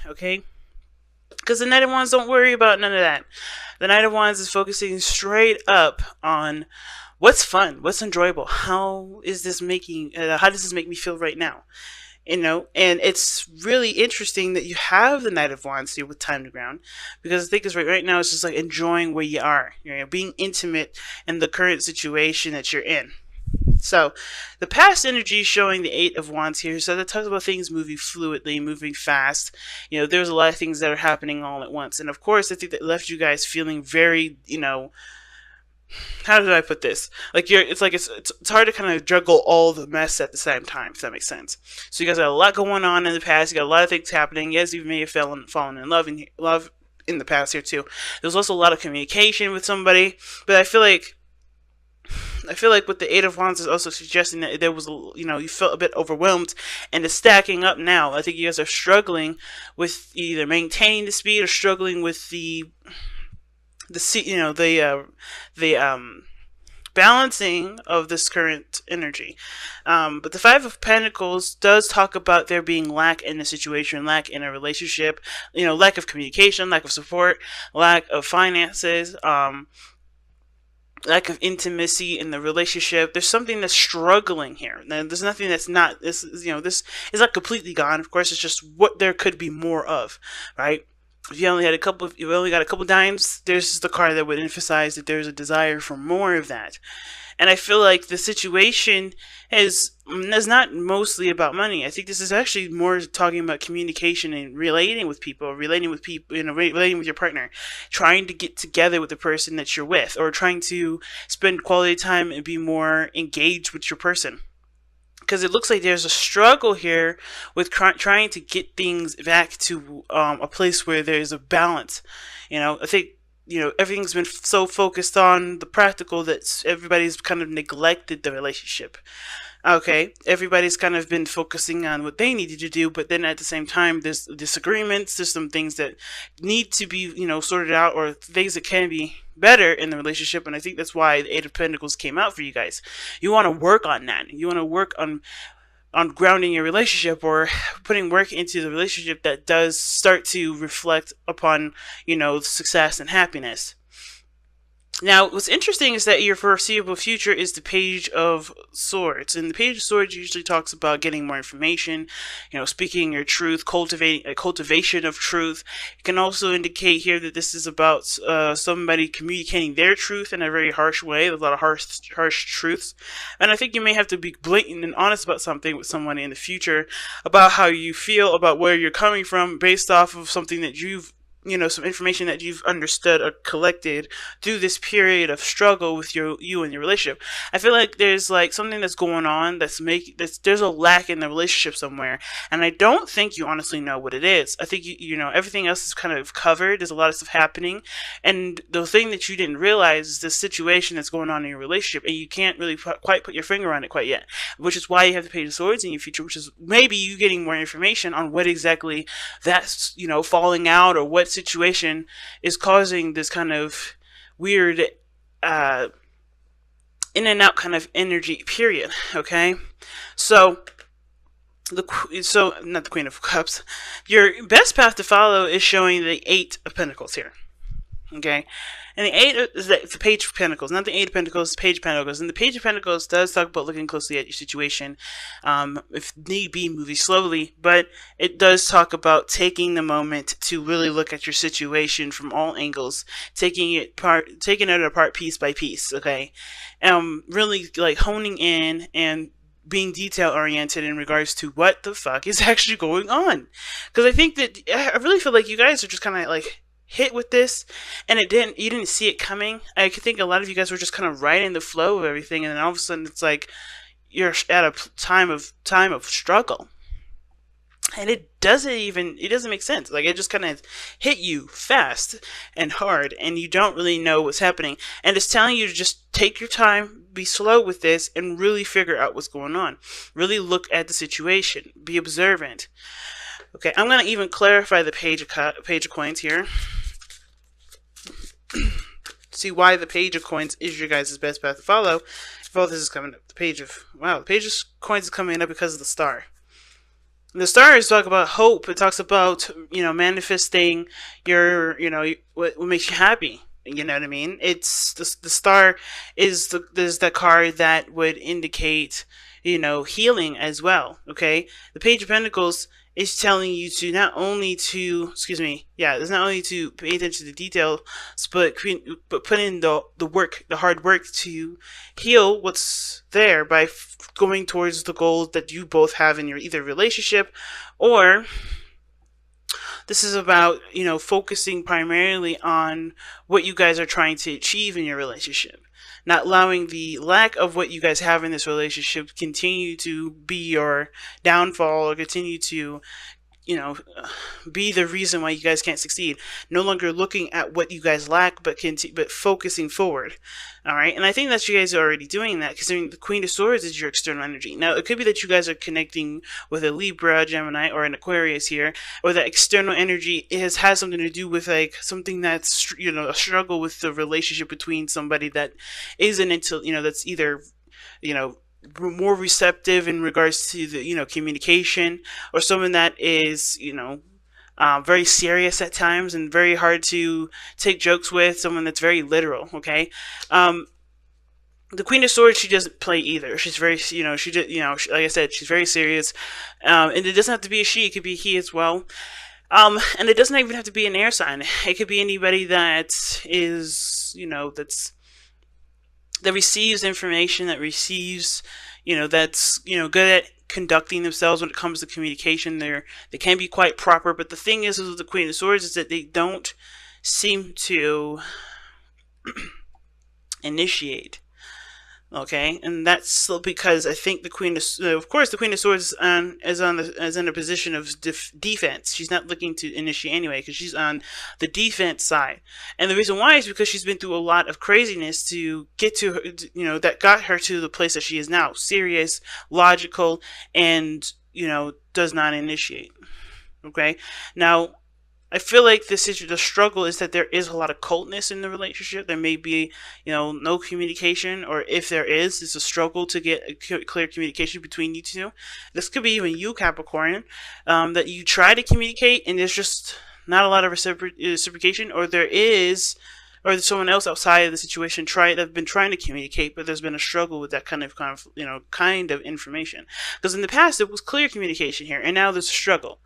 okay? Because the Knight of Wands don't worry about none of that. The Knight of Wands is focusing straight up on what's fun, what's enjoyable, how does this make me feel right now? And it's really interesting that you have the Knight of Wands here with time to ground, because I think it's right now it's just like enjoying where you are, being intimate in the current situation that you're in. So, the past energy is showing the Eight of Wands here. So that talks about things moving fluidly, moving fast. There's a lot of things that are happening all at once, and of course, I think that left you guys feeling very, how did I put this? Like it's hard to kind of juggle all the mess at the same time, if that makes sense. So you guys got a lot going on in the past. You got a lot of things happening. Yes, you may have fallen in love in the past here too. There's also a lot of communication with somebody, but I feel like with the Eight of Wands is also suggesting that there was, you felt a bit overwhelmed, and it's stacking up now. I think you guys are struggling with either maintaining the speed or struggling with the balancing of this current energy. But the Five of Pentacles does talk about there being lack in a situation, lack in a relationship, lack of communication, lack of support, lack of finances, lack of intimacy in the relationship. There's something that's struggling here. There's nothing that's not. This is not completely gone. Of course, it's just what there could be more of, right? If you only got a couple dimes, there's the card that would emphasize that there's a desire for more of that. And I feel like the situation is not mostly about money. I think this is actually more talking about communication and relating with people, relating with your partner, trying to get together with the person that you're with, or trying to spend quality time and be more engaged with your person. Because it looks like there's a struggle here with trying to get things back to a place where there's a balance. I think everything's been so focused on the practical that everybody's kind of neglected the relationship. Okay, everybody's kind of been focusing on what they needed to do, but then at the same time, there's disagreements. There's some things that need to be, sorted out, or things that can be better in the relationship. And I think that's why the Eight of Pentacles came out for you guys. You want to work on that. You want to work on grounding your relationship, or putting work into the relationship that does start to reflect upon, success and happiness. Now, what's interesting is that your foreseeable future is the Page of Swords. And the Page of Swords usually talks about getting more information, speaking your truth, cultivating a cultivation of truth. It can also indicate here that this is about somebody communicating their truth in a very harsh way. There's a lot of harsh truths. And I think you may have to be blatant and honest about something with someone in the future, about how you feel, about where you're coming from, based off of something that you've some information that you've understood or collected through this period of struggle with you and your relationship. I feel like there's like something that's going on there's a lack in the relationship somewhere, and I don't think you honestly know what it is. I think everything else is kind of covered. There's a lot of stuff happening, and the thing that you didn't realize is the situation that's going on in your relationship, and you can't really quite put your finger on it quite yet, which is why you have the Page of Swords in your future, which is maybe you getting more information on what exactly that's falling out, or what situation is causing this kind of weird in and out kind of energy period. Okay, so not the Queen of Cups. Your best path to follow is showing the Eight of Pentacles here. Okay, and the Eight is the Page of Pentacles, not the Eight of Pentacles, the Page of Pentacles. And the Page of Pentacles does talk about looking closely at your situation, if need be, moving slowly, but it does talk about taking the moment to really look at your situation from all angles, taking it apart piece by piece. Okay, really like honing in and being detail oriented in regards to what the fuck is actually going on. Because I think that I really feel like you guys are just kind of like hit with this, and you didn't see it coming. I think a lot of you guys were just kind of right in the flow of everything, and then all of a sudden it's like you're at a time of struggle, and it doesn't make sense. Like, it just kind of hit you fast and hard, and you don't really know what's happening, and it's telling you to just take your time, be slow with this, and really figure out what's going on. Really look at the situation, be observant. Okay, I'm going to even clarify the Page of Coins here. See why the Page of Coins is your guys' best path to follow. If all this is coming up, the Page of Coins is coming up because of the star. The stars talk about hope. It talks about, manifesting your, what makes you happy. You know what I mean? It's the star is the card that would indicate, healing as well. Okay, the Page of Pentacles is telling you to not only to, excuse me, yeah, it's not only to pay attention to the details, but put in the work, the hard work to heal what's there by going towards the goals that you both have in your either relationship, or this is about, focusing primarily on what you guys are trying to achieve in your relationship, not allowing the lack of what you guys have in this relationship continue to be your downfall, or continue to, you know, be the reason why you guys can't succeed. No longer looking at what you guys lack, but focusing forward. All right, and I think that you guys are already doing that, because the Queen of Swords is your external energy. Now, it could be that you guys are connecting with a Libra, Gemini, or an Aquarius here, or that external energy has something to do with like something that's, a struggle with the relationship between somebody that isn't into, that's either, you know more receptive in regards to the, communication, or someone that is, very serious at times and very hard to take jokes with, someone that's very literal. Okay, the Queen of Swords, she doesn't play either. She's very, she just, like I said, she's very serious, and it doesn't have to be a she; it could be a he as well. And it doesn't even have to be an air sign. It could be anybody that is, that receives information, that receives, that's, good at conducting themselves when it comes to communication. They can be quite proper, but the thing is with the Queen of Swords is that they don't seem to initiate. Okay, and that's because I think of course, the Queen of Swords is in a position of defense. She's not looking to initiate anyway, because she's on the defense side, and the reason why is because she's been through a lot of craziness to get to her, that got her to the place that she is now, serious, logical, and does not initiate. Okay, now I feel like the struggle is that there is a lot of coldness in the relationship. There may be, no communication, or if there is, it's a struggle to get a clear communication between you two. This could be even you, Capricorn, that you try to communicate and there's just not a lot of reciprocation, or or there's someone else outside of the situation have been trying to communicate, but there's been a struggle with that kind of information. Because in the past it was clear communication here, and now there's a struggle.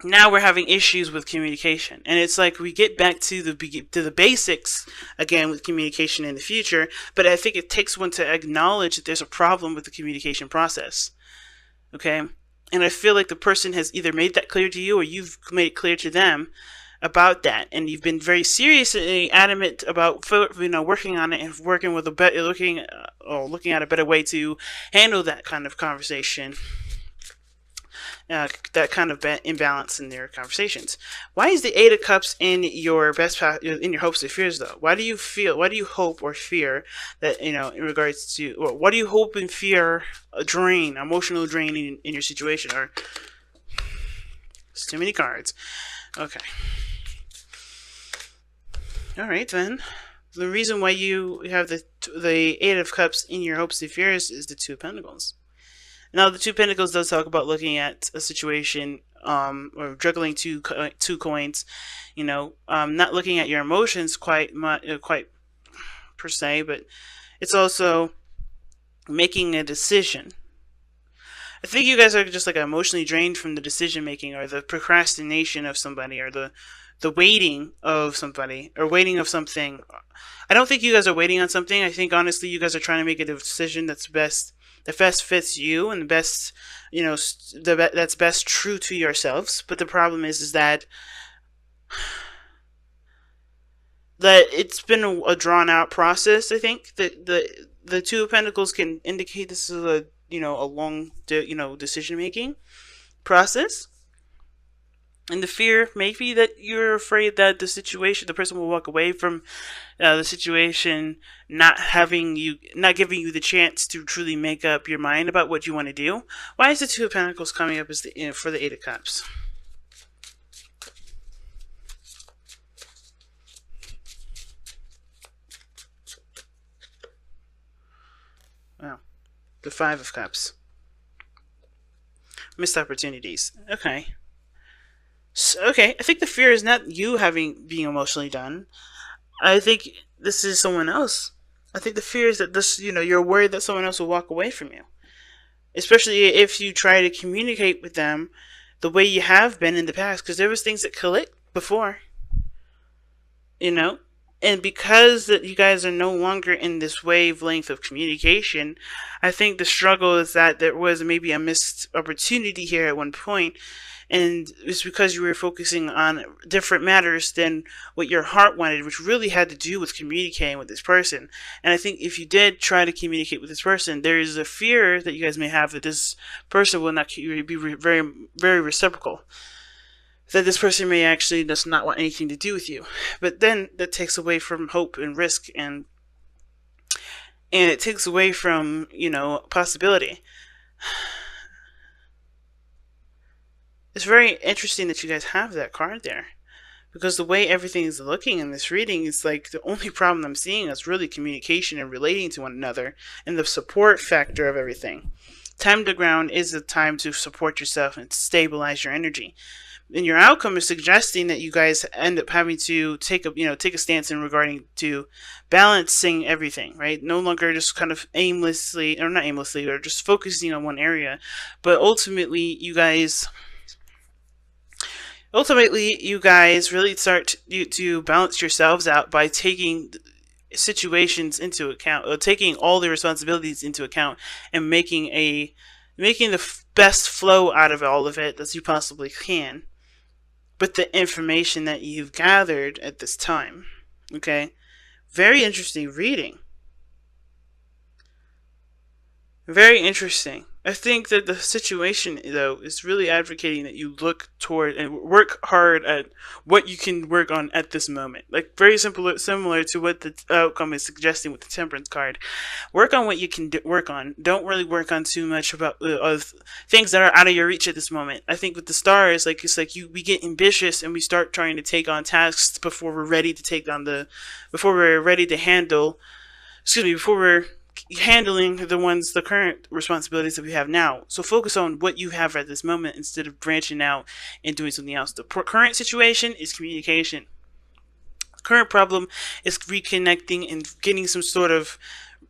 Now we're having issues with communication, and it's like we get back to the basics again with communication in the future. But I think it takes one to acknowledge that there's a problem with the communication process. Okay, and I feel like the person has either made that clear to you, or you've made it clear to them about that, and you've been very seriously adamant about working on it and working with looking at a better way to handle that kind of conversation. That kind of imbalance in their conversations. Why is the Eight of Cups in your in your hopes and fears though? Why do you hope or fear that, in regards to, or what do you hope and fear emotional drain in your situation? Or it's too many cards. Okay. All right then. The reason why you have the Eight of Cups in your hopes and fears is the Two of Pentacles. Now, the Two of Pentacles does talk about looking at a situation, or juggling two coins, not looking at your emotions quite per se, but it's also making a decision. I think you guys are just like emotionally drained from the decision making, or the procrastination of somebody, or the waiting of somebody, or waiting of something. I don't think you guys are waiting on something. I think honestly you guys are trying to make a decision that best fits you, and the best, that's best true to yourselves. But the problem is that it's been a drawn out process. I think that the Two of Pentacles can indicate this is a long decision making process. And the fear may be that you're afraid that the person will walk away from the situation, not giving you the chance to truly make up your mind about what you want to do. Why is the Two of Pentacles coming up as for the Eight of Cups? Wow, the Five of Cups. Missed opportunities. Okay. So, okay. I think the fear is not you having being emotionally done. I think this is someone else. I think the fear is that this, you're worried that someone else will walk away from you, especially if you try to communicate with them the way you have been in the past, because there was things that clicked before, you know, and because that you guys are no longer in this wavelength of communication, I think the struggle is that there was maybe a missed opportunity here at one point, and it's because you were focusing on different matters than what your heart wanted, which really had to do with communicating with this person. And I think if you did try to communicate with this person, there is a fear that you guys may have that this person will not be very, very reciprocal. That this person may actually just not want anything to do with you. But then that takes away from hope and risk, and it takes away from, possibility. It's very interesting that you guys have that card there, because the way everything is looking in this reading is like the only problem I'm seeing is really communication and relating to one another and the support factor of everything. Time to ground is a time to support yourself and stabilize your energy. And your outcome is suggesting that you guys end up having to take a stance in regarding to balancing everything, right? No longer just kind of aimlessly, or not aimlessly, or just focusing on one area, but ultimately you guys really start to balance yourselves out by taking situations into account, or taking all the responsibilities into account, and making the best flow out of all of it as you possibly can, with the information that you've gathered at this time. Okay? Very interesting reading. Very interesting. I think that the situation, though, is really advocating that you look toward and work hard at what you can work on at this moment. Like, very similar to what the outcome is suggesting with the Temperance card. Work on what you can work on. Don't really work on too much about things that are out of your reach at this moment. I think with the stars, we get ambitious and we start trying to take on tasks before we're ready to before we're handling the current responsibilities that we have now. So focus on what you have at this moment instead of branching out and doing something else. The current situation is communication. The current problem is reconnecting and getting some sort of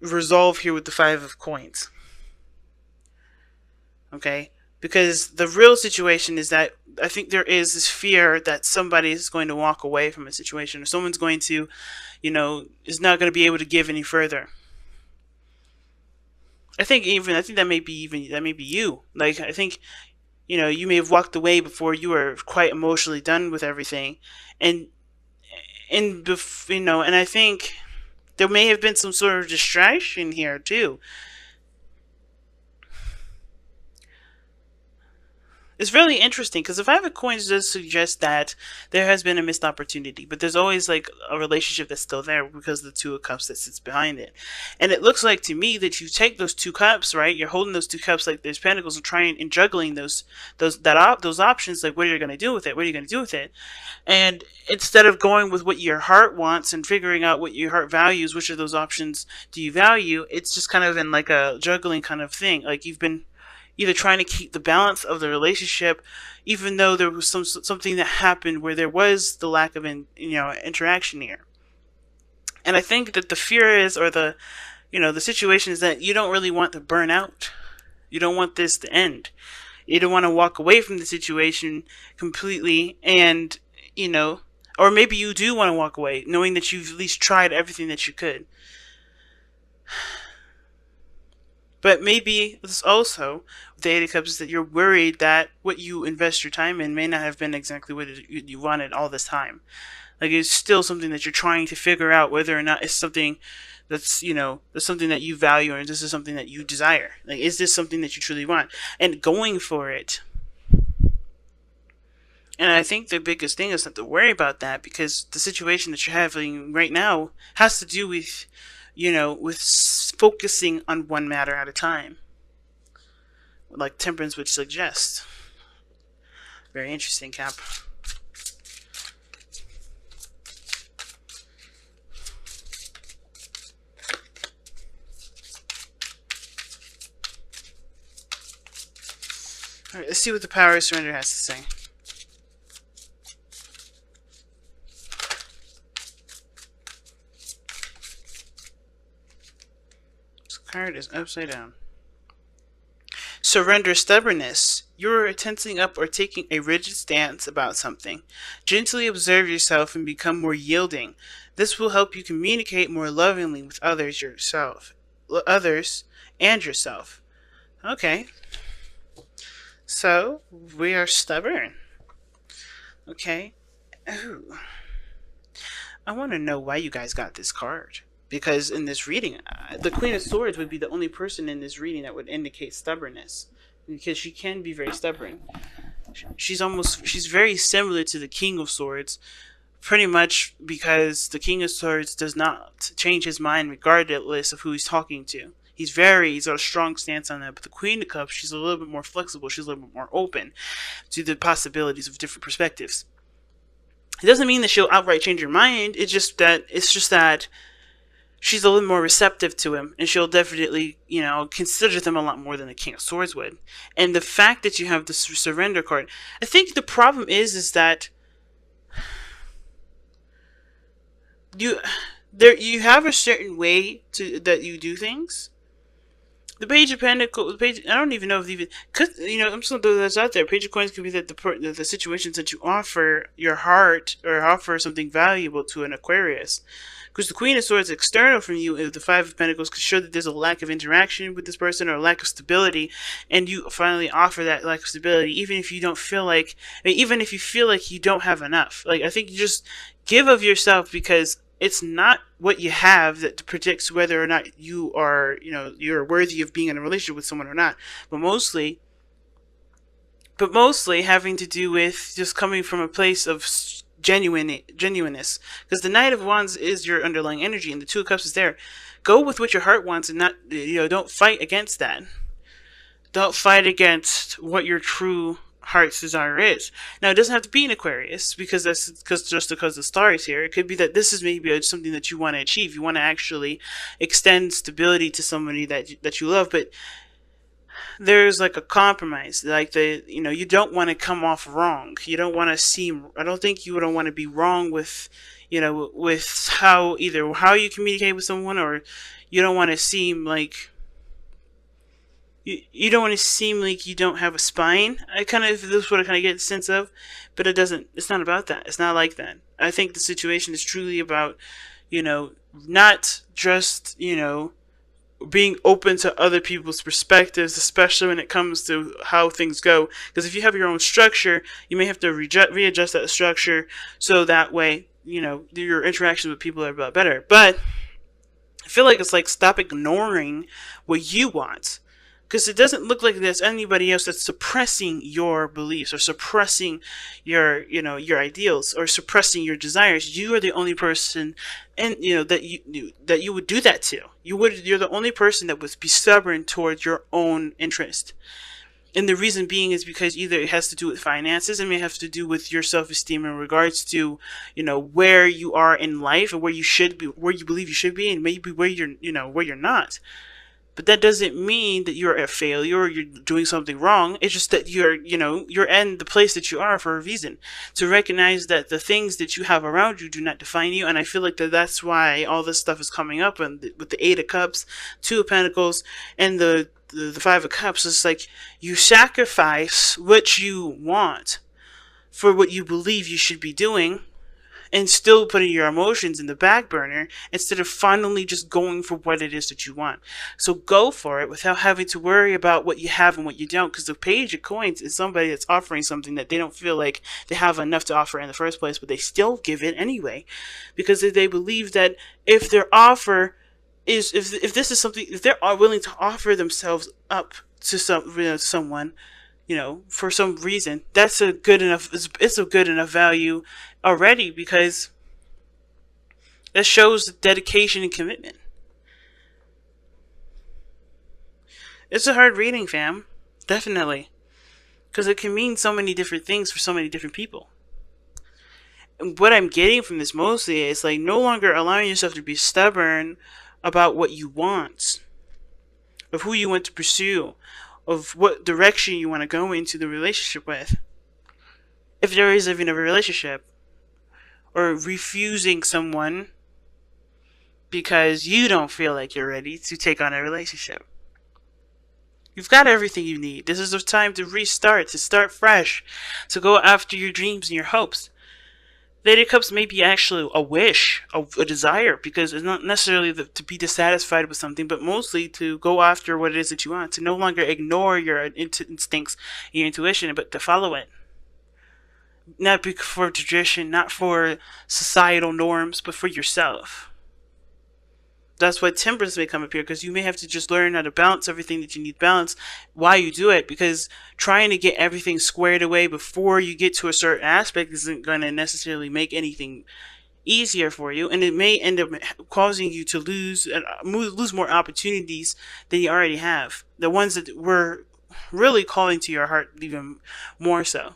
resolve here with the Five of Coins. Okay? Because the real situation is that I think there is this fear that somebody is going to walk away from a situation, or someone's going to, is not going to be able to give any further. I think that may be you. Like, I think, you may have walked away before you were quite emotionally done with everything, and and I think there may have been some sort of distraction here too. It's really interesting because the Five of Coins does suggest that there has been a missed opportunity, but there's always like a relationship that's still there because of the Two of Cups that sits behind it. And it looks like to me that you take those two cups, right? You're holding those two cups like there's pentacles and trying and juggling those options. Like, what are you going to do with it? What are you going to do with it? And instead of going with what your heart wants and figuring out what your heart values, which of those options do you value? It's just kind of in like a juggling kind of thing. Like, you've been either trying to keep the balance of the relationship, even though there was something that happened where there was the lack of interaction here. And I think that the fear is, or the situation is that you don't really want to burn out. You don't want this to end. You don't want to walk away from the situation completely, and or maybe you do want to walk away, knowing that you've at least tried everything that you could. But maybe this also, with the Eight of Cups, is that you're worried that what you invest your time in may not have been exactly what you wanted all this time. Like, it's still something that you're trying to figure out whether or not it's something that's something that you value, or this is something that you desire. Like, is this something that you truly want? And going for it. And I think the biggest thing is not to worry about that, because the situation that you're having right now has to do with with focusing on one matter at a time, like Temperance would suggest. Very interesting, Cap. All right, let's see what the power of surrender has to say. This card is upside down. Surrender stubbornness. You're tensing up or taking a rigid stance about something. Gently observe yourself and become more yielding. This will help you communicate more lovingly with others and yourself. Okay. So, we are stubborn. Okay. Ooh. I want to know why you guys got this card. Because in this reading, the Queen of Swords would be the only person in this reading that would indicate stubbornness. Because she can be very stubborn. She's very similar to the King of Swords. Pretty much because the King of Swords does not change his mind regardless of who he's talking to. He's got a strong stance on that. But the Queen of Cups, she's a little bit more flexible. She's a little bit more open to the possibilities of different perspectives. It doesn't mean that she'll outright change her mind. It's just that she's a little more receptive to him, and she'll definitely, consider them a lot more than the King of Swords would. And the fact that you have the surrender card, I think the problem is that you have a certain way that you do things. The Page of Pentacles, I don't even know if even, cause I'm just gonna throw this out there. Page of Coins could be that the situations that you offer your heart or offer something valuable to an Aquarius. Because the Queen of Swords external from you, the Five of Pentacles could show that there's a lack of interaction with this person or a lack of stability, and you finally offer that lack of stability, even if you don't feel like, even if you feel like you don't have enough. Like, I think you just give of yourself, because it's not what you have that predicts whether or not you are, you're worthy of being in a relationship with someone or not. But mostly having to do with just coming from a place of genuineness. Because the Knight of Wands is your underlying energy, and the Two of Cups is there. Go with what your heart wants, and not, don't fight against that. Don't fight against what your true heart's desire is. Now, it doesn't have to be an Aquarius, because because the star is here. It could be that this is maybe something that you want to achieve. You want to actually extend stability to somebody that you love, but there's like a compromise. Like you don't want to come off wrong. You don't want to seem. I don't think you don't want to be wrong with, with how you communicate with someone, or you don't want to seem like. You don't want to seem like you don't have a spine. This is what I kind of get a sense of, but it's not about that. It's not like that. I think the situation is truly about, not just, being open to other people's perspectives, especially when it comes to how things go. Because if you have your own structure, you may have to readjust that structure so that way, your interactions with people are a lot better. But I feel like it's like, stop ignoring what you want. Because it doesn't look like there's anybody else that's suppressing your beliefs or suppressing your ideals or suppressing your desires. You are the only person, and that you would do that to. You're the only person that would be stubborn towards your own interest. And the reason being is because either it has to do with finances, and may have to do with your self-esteem in regards to, where you are in life, or where you should be, where you believe you should be, and maybe where you're not. But that doesn't mean that you're a failure or you're doing something wrong. It's just that you're in the place that you are for a reason. To recognize that the things that you have around you do not define you. And I feel like that's why all this stuff is coming up. And with the Eight of Cups, Two of Pentacles, and the Five of Cups, it's like you sacrifice what you want for what you believe you should be doing, and still putting your emotions in the back burner instead of finally just going for what it is that you want. So go for it without having to worry about what you have and what you don't, because the Page of Coins is somebody that's offering something that they don't feel like they have enough to offer in the first place, but they still give it anyway, because they believe that if their offer is, if this is something, if they are willing to offer themselves up to someone, for some reason, that's a good enough. It's a good enough value already, because that shows dedication and commitment. It's a hard reading, fam. Definitely. Because it can mean so many different things for so many different people. And what I'm getting from this mostly is like no longer allowing yourself to be stubborn about what you want, of who you want to pursue, of what direction you want to go into the relationship with. If there is even a relationship, or refusing someone because you don't feel like you're ready to take on a relationship. You've got everything you need. This is the time to restart, to start fresh, to go after your dreams and your hopes. The Eight of Cups may be actually a wish, a desire, because it's not necessarily to be dissatisfied with something, but mostly to go after what it is that you want, to no longer ignore your instincts, your intuition, but to follow it. Not for tradition, not for societal norms, but for yourself. That's why temperance may come up here, because you may have to just learn how to balance everything that you need balance while you do it, because trying to get everything squared away before you get to a certain aspect isn't going to necessarily make anything easier for you, and it may end up causing you to lose more opportunities than you already have, the ones that were really calling to your heart even more so.